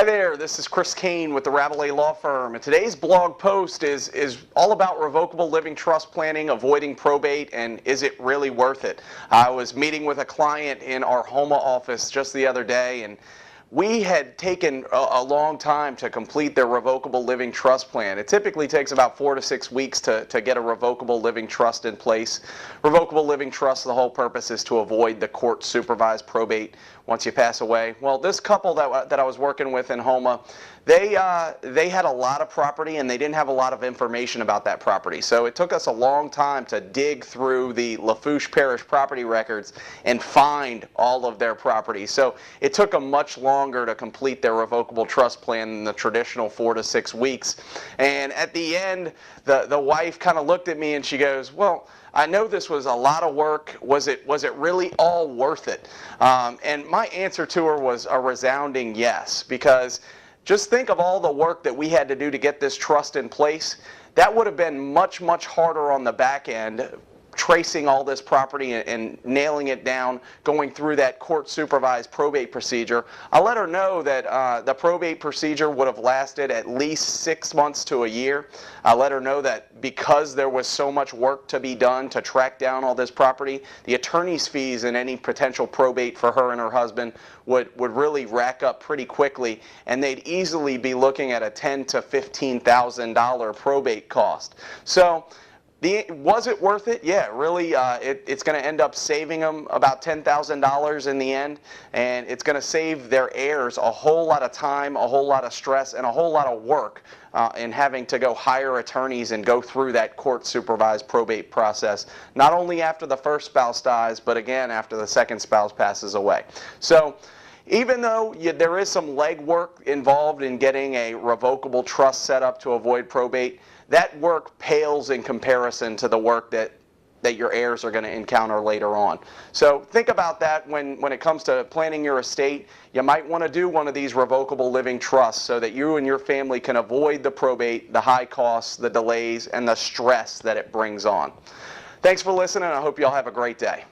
Hi there, this is Chris Kane with the Revocable Law Firm, and today's blog post is all about revocable living trust planning, avoiding probate, and is it really worth it? I was meeting with a client in our Houma office just the other day, and we had taken a long time to complete their revocable living trust plan. It typically takes about 4 to 6 weeks to get a revocable living trust in place. Revocable living trust, the whole purpose is to avoid the court-supervised probate once you pass away. Well, this couple that I was working with in Houma, they had a lot of property and they didn't have a lot of information about that property. So it took us a long time to dig through the Lafourche Parish property records and find all of their property. So it took them much longer to complete their revocable trust plan than the traditional 4 to 6 weeks. And at the end, the wife kind of looked at me and she goes, "Well, I know this was a lot of work. Was it really all worth it?" And my answer to her was a resounding yes, because just think of all the work that we had to do to get this trust in place. That would have been much, much harder on the back end, tracing all this property and nailing it down, going through that court-supervised probate procedure. I let her know that the probate procedure would have lasted at least 6 months to a year. I let her know that because there was so much work to be done to track down all this property, the attorney's fees in any potential probate for her and her husband would really rack up pretty quickly, and they'd easily be looking at a $10,000 to $15,000 probate cost. So was it worth it? Yeah, really, it's going to end up saving them about $10,000 in the end, and it's going to save their heirs a whole lot of time, a whole lot of stress, and a whole lot of work in having to go hire attorneys and go through that court-supervised probate process, not only after the first spouse dies, but again after the second spouse passes away. So even though there is some legwork involved in getting a revocable trust set up to avoid probate, that work pales in comparison to the work that your heirs are going to encounter later on. So think about that when it comes to planning your estate. You might want to do one of these revocable living trusts so that you and your family can avoid the probate, the high costs, the delays, and the stress that it brings on. Thanks for listening. I hope you all have a great day.